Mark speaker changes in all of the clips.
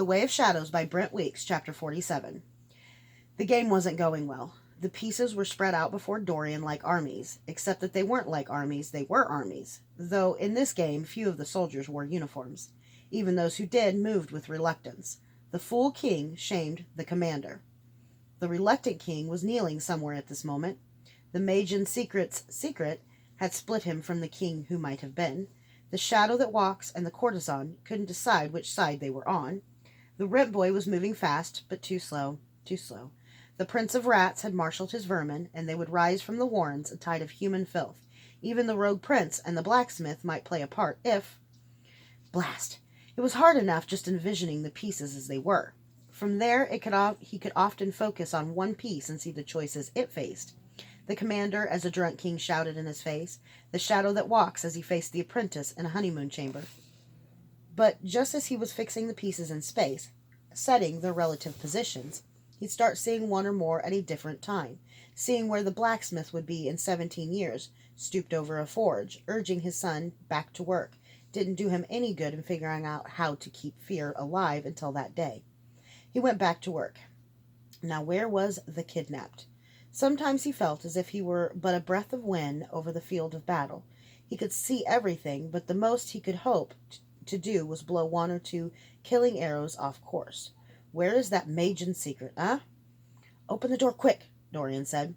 Speaker 1: The Way of Shadows by Brent Weeks, Chapter 47. The game wasn't going well. The pieces were spread out before Dorian like armies, except that they weren't like armies, they were armies, though in this game few of the soldiers wore uniforms. Even those who did moved with reluctance. The fool king shamed the commander. The reluctant king was kneeling somewhere at this moment. The Magian secret's secret had split him from the king who might have been. The shadow that walks and the courtesan couldn't decide which side they were on. The rent boy was moving fast, but too slow, too slow. The prince of rats had marshaled his vermin, and they would rise from the warrens, a tide of human filth. Even the rogue prince and the blacksmith might play a part if... Blast! It was hard enough just envisioning the pieces as they were. From there, he could often focus on one piece and see the choices it faced. The commander, as a drunk king shouted in his face. The shadow that walks as he faced the apprentice in a honeymoon chamber. But just as he was fixing the pieces in space, setting their relative positions, he'd start seeing one or more at a different time, seeing where the blacksmith would be in 17 years, stooped over a forge, urging his son back to work. Didn't do him any good in figuring out how to keep fear alive until that day. He went back to work. Now where was the kidnapped? Sometimes he felt as if he were but a breath of wind over the field of battle. He could see everything, but the most he could hope to do was blow one or two killing arrows off course. Where is that Magian secret, huh? Open the door quick, Dorian said.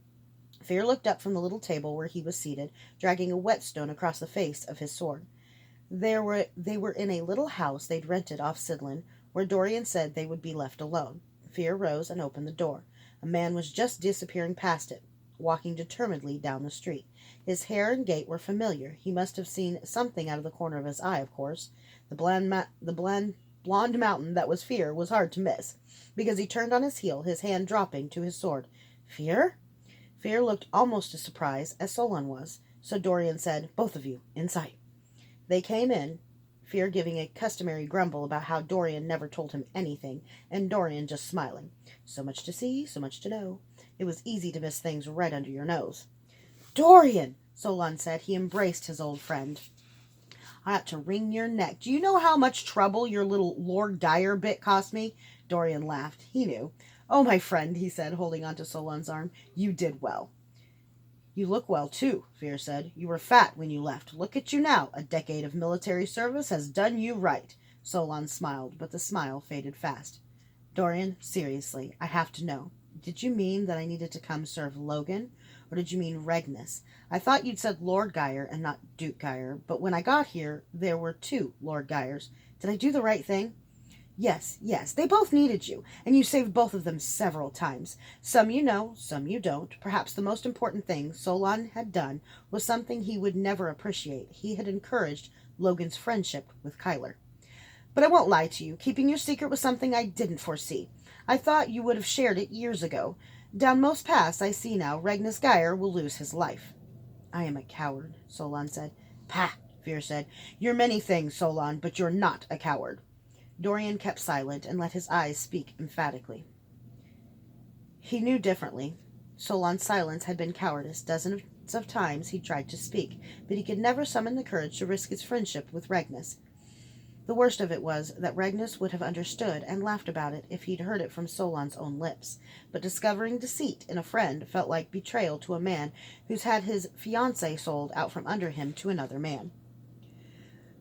Speaker 1: Fear looked up from the little table where he was seated, dragging a whetstone across the face of his sword. They were in a little house they'd rented off Sidlin, where Dorian said they would be left alone. Fear rose and opened the door. A man was just disappearing past it, walking determinedly down the street. His hair and gait were familiar. He must have seen something out of the corner of his eye, of course. The blonde mountain that was Fear was hard to miss, because he turned on his heel, his hand dropping to his sword. Fear? Fear looked almost as surprised as Solon was, so Dorian said, "Both of you, inside." They came in, Fear giving a customary grumble about how Dorian never told him anything, and Dorian just smiling. So much to see, so much to know. It was easy to miss things right under your nose. "Dorian," Solon said. He embraced his old friend. "I ought to wring your neck. Do you know how much trouble your little Lord Geyer bit cost me?" Dorian laughed. He knew. "Oh, my friend," he said, holding onto Solon's arm, "you did well." "You look well, too," Fear said. "You were fat when you left. Look at you now. A decade of military service has done you right." Solon smiled, but the smile faded fast. "Dorian, seriously, I have to know. Did you mean that I needed to come serve Logan? Or did you mean Regnus? I thought you'd said Lord Geyer and not Duke Geyer, but when I got here, there were two Lord Geyers. Did I do the right thing?" Yes, they both needed you, and you saved both of them several times. Some you know, some you don't. Perhaps the most important thing Solon had done was something he would never appreciate. He had encouraged Logan's friendship with Kyler. But I won't lie to you. Keeping your secret was something I didn't foresee. I thought you would have shared it years ago. Down most paths I see now, Regnus Geyer will lose his life. "I am a coward," Solon said. "Pah," Fear said. "You're many things, Solon, but you're not a coward." Dorian kept silent and let his eyes speak emphatically. He knew differently. Solon's silence had been cowardice. Dozens of times he tried to speak, but he could never summon the courage to risk his friendship with Regnus. The worst of it was that Regnus would have understood and laughed about it if he'd heard it from Solon's own lips. But discovering deceit in a friend felt like betrayal to a man who's had his fiancée sold out from under him to another man.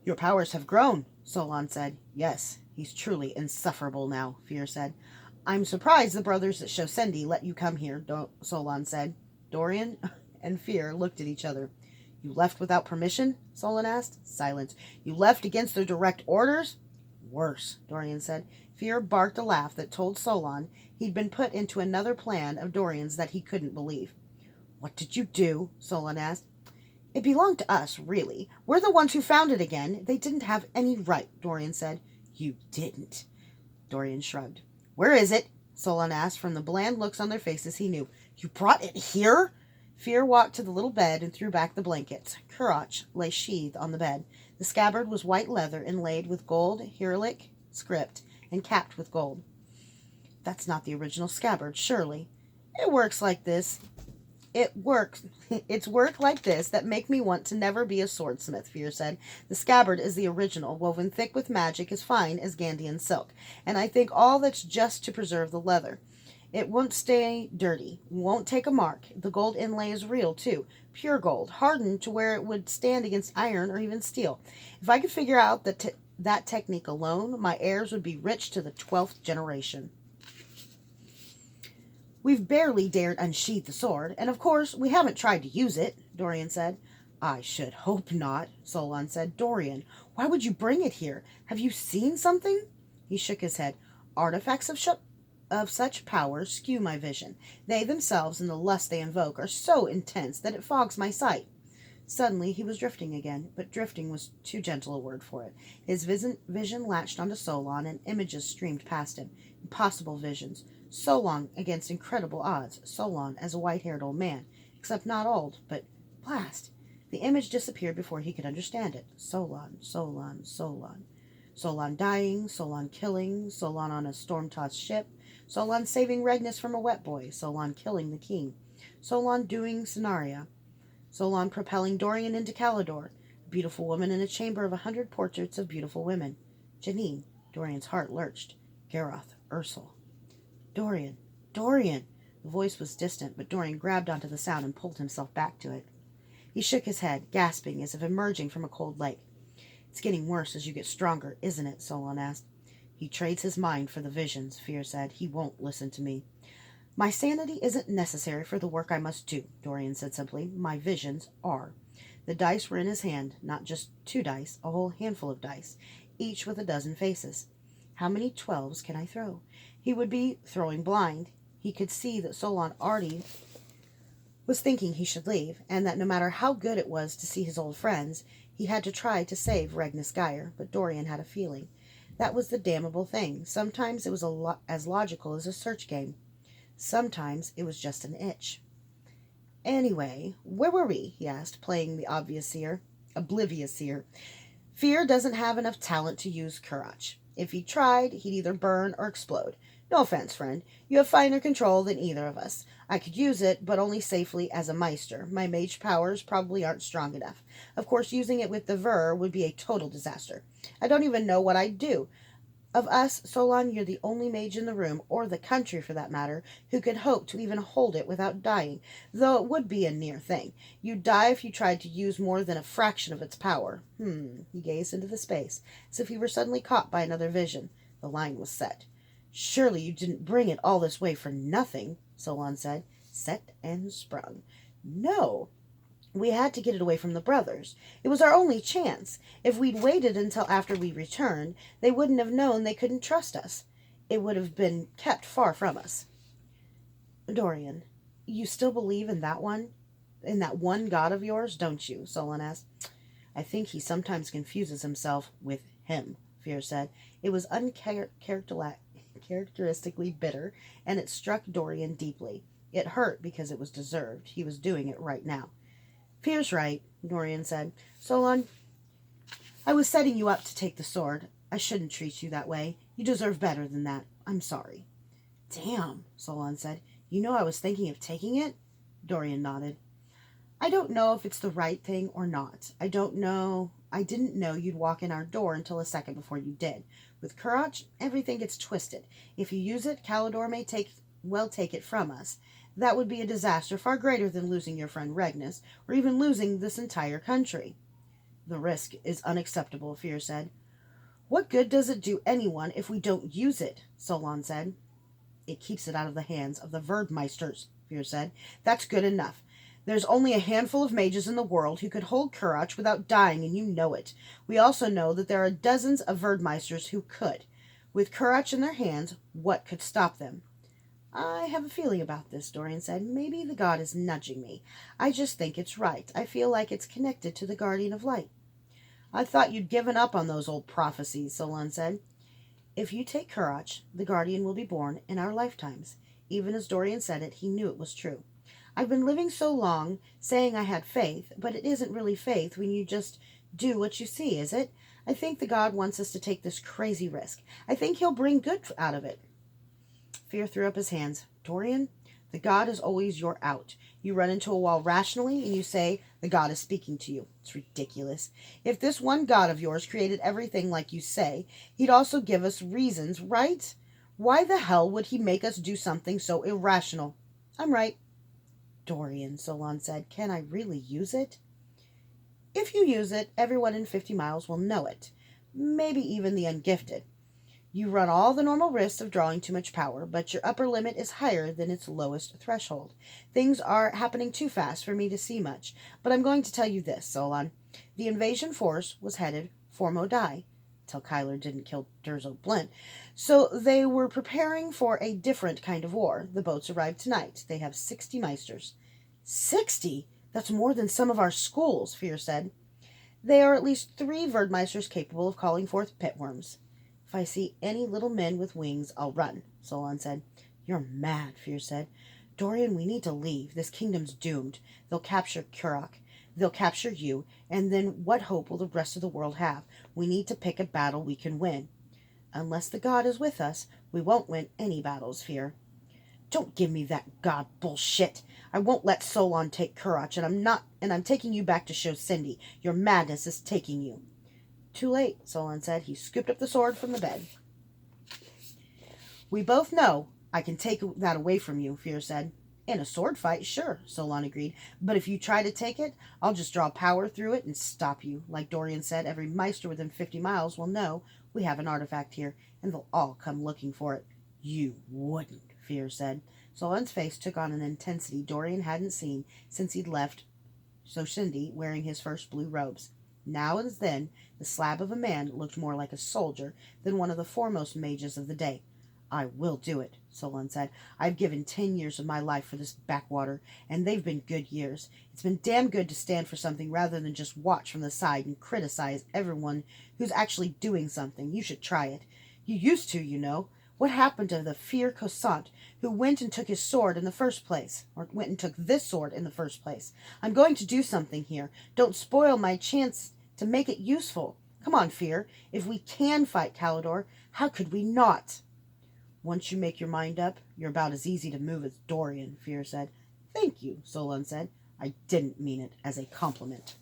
Speaker 1: "Your powers have grown," Solon said. "Yes, he's truly insufferable now," Fear said. "I'm surprised the brothers at Shosendi let you come here," Solon said. Dorian and Fear looked at each other. "You left without permission?" Solon asked. Silence. "You left against their direct orders?" "Worse," Dorian said. Fear barked a laugh that told Solon he'd been put into another plan of Dorian's that he couldn't believe. "What did you do?" Solon asked. "It belonged to us, really. We're the ones who found it again. They didn't have any right," Dorian said. "You didn't." Dorian shrugged. "Where is it?" Solon asked. From the bland looks on their faces, he knew. "You brought it here?" Fear walked to the little bed and threw back the blankets. Kurach lay sheathed on the bed. The scabbard was white leather inlaid with gold hieroglyphic script and capped with gold. "That's not the original scabbard, surely." "It works like this. It's work like this that make me want to never be a swordsmith, Fear said. The scabbard is the original, woven thick with magic as fine as Gandian silk, and I think all that's just to preserve the leather. It won't stay dirty, won't take a mark. The gold inlay is real, too. Pure gold, hardened to where it would stand against iron or even steel. If I could figure out that technique alone, my heirs would be rich to the 12th generation. We've barely dared unsheath the sword, and of course we haven't tried to use it, Dorian said. I should hope not, Solon said. Dorian, why would you bring it here? Have you seen something? He shook his head. Artifacts of such power skew my vision. They themselves and the lust they invoke are so intense that it fogs my sight. Suddenly he was drifting again, but drifting was too gentle a word for it. His vision latched onto Solon, and images streamed past him. Impossible visions. Solon against incredible odds. Solon as a white-haired old man, except not old, but blast. The image disappeared before he could understand it. Solon, Solon, Solon. Solon dying, Solon killing, Solon on a storm-tossed ship, Solon saving Regnus from a wet boy, Solon killing the king, Solon doing Scenaria, Solon propelling Dorian into Calidor, a beautiful woman in a chamber of 100 portraits of beautiful women. Janine, Dorian's heart lurched. Garroth, Ursel. Dorian, Dorian! The voice was distant, but Dorian grabbed onto the sound and pulled himself back to it. He shook his head, gasping as if emerging from a cold lake. It's getting worse as you get stronger, isn't it? Solon asked. He trades his mind for the visions, Fear said. He won't listen to me. My sanity isn't necessary for the work I must do, Dorian said simply. My visions are. The dice were in his hand, not just 2 dice, a whole handful of dice, each with a dozen faces. How many 12s can I throw? He would be throwing blind. He could see that Solon already was thinking he should leave, and that no matter how good it was to see his old friends, he had to try to save Regnus Geyer. But Dorian had a feeling. That was the damnable thing. Sometimes it was as logical as a search game. Sometimes it was just an itch. Anyway, where were we? He asked, playing the oblivious seer. Fear doesn't have enough talent to use Kurach. If he tried, he'd either burn or explode. No offense, friend. You have finer control than either of us. I could use it, but only safely as a Meister. My mage powers probably aren't strong enough. Of course, using it with the Ver would be a total disaster. I don't even know what I'd do. Of us, Solon, you're the only mage in the room, or the country for that matter, who could hope to even hold it without dying, though it would be a near thing. You'd die if you tried to use more than a fraction of its power. He gazed into the space, as if he were suddenly caught by another vision. The line was set. Surely you didn't bring it all this way for nothing, Solon said. Set and sprung. No. We had to get it away from the brothers. It was our only chance. If we'd waited until after we returned, they wouldn't have known they couldn't trust us. It would have been kept far from us. Dorian, you still believe in that one god of yours, don't you? Solon asked. I think he sometimes confuses himself with him, Fear said. It was uncharacteristically bitter, and it struck Dorian deeply. It hurt because it was deserved. He was doing it right now. Fear's right, Dorian said. Solon, I was setting you up to take the sword. I shouldn't treat you that way. You deserve better than that. I'm sorry. Damn, Solon said. You know I was thinking of taking it? Dorian nodded. I don't know if it's the right thing or not. I didn't know you'd walk in our door until a second before you did. With Kurach, everything gets twisted. If you use it, Calidor may take it from us. That would be a disaster far greater than losing your friend Regnus, or even losing this entire country. The risk is unacceptable, Fear said. What good does it do anyone if we don't use it? Solon said. It keeps it out of the hands of the Verdmeisters, Fear said. That's good enough. There's only a handful of mages in the world who could hold Kurach without dying, and you know it. We also know that there are dozens of Verdmeisters who could. With Kurach in their hands, what could stop them? I have a feeling about this, Dorian said. Maybe the god is nudging me. I just think it's right. I feel like it's connected to the Guardian of Light. I thought you'd given up on those old prophecies, Solon said. If you take Kurach, the Guardian will be born in our lifetimes. Even as Dorian said it, he knew it was true. I've been living so long saying I had faith, but it isn't really faith when you just do what you see, is it? I think the god wants us to take this crazy risk. I think he'll bring good out of it. Fear threw up his hands. Dorian, The god is always your out. You run into a wall rationally and you say, the god is speaking to you. It's ridiculous. If this one god of yours created everything like you say, he'd also give us reasons, right? Why the hell would he make us do something so irrational? I'm right. Dorian, Solon said, can I really use it? If you use it, everyone in 50 miles will know it. Maybe even the ungifted. You run all the normal risks of drawing too much power, but your upper limit is higher than its lowest threshold. Things are happening too fast for me to see much, but I'm going to tell you this, Solon. The invasion force was headed for Modai, till Kyler didn't kill Durzo Blint, so they were preparing for a different kind of war. The boats arrived tonight. They have 60 Meisters. 60? That's more than some of our schools, Fear said. They are at least 3 Verdmeisters capable of calling forth pitworms. If I see any little men with wings, I'll run, Solon said. You're mad, Fear said. Dorian, we need to leave. This kingdom's doomed. They'll capture Kurok. They'll capture you, and then what hope will the rest of the world have? We need to pick a battle we can win. Unless the god is with us, we won't win any battles, Fear. Don't give me that god bullshit. I won't let Solon take Kurok, and I'm taking you back to show Cindy. Your madness is taking you. Too late, Solon said. He scooped up the sword from the bed. We both know I can take that away from you, Fear said. In a sword fight, sure, Solon agreed. But if you try to take it, I'll just draw power through it and stop you. Like Dorian said, every Meister within 50 miles will know we have an artifact here, and they'll all come looking for it. You wouldn't, Fear said. Solon's face took on an intensity Dorian hadn't seen since he'd left Cindy wearing his first blue robes. Now and then, the slab of a man looked more like a soldier than one of the foremost mages of the day. I will do it, Solon said. I've given 10 years of my life for this backwater, and they've been good years. It's been damn good to stand for something rather than just watch from the side and criticize everyone who's actually doing something. You should try it. You used to, you know. What happened to the Fear Cosant who went and took his sword in the first place? Or went and took this sword in the first place? I'm going to do something here. Don't spoil my chance to make it useful. Come on, Fear. If we can fight Calidor, how could we not? Once you make your mind up, you're about as easy to move as Dorian, Fear said. Thank you, Solon said. I didn't mean it as a compliment.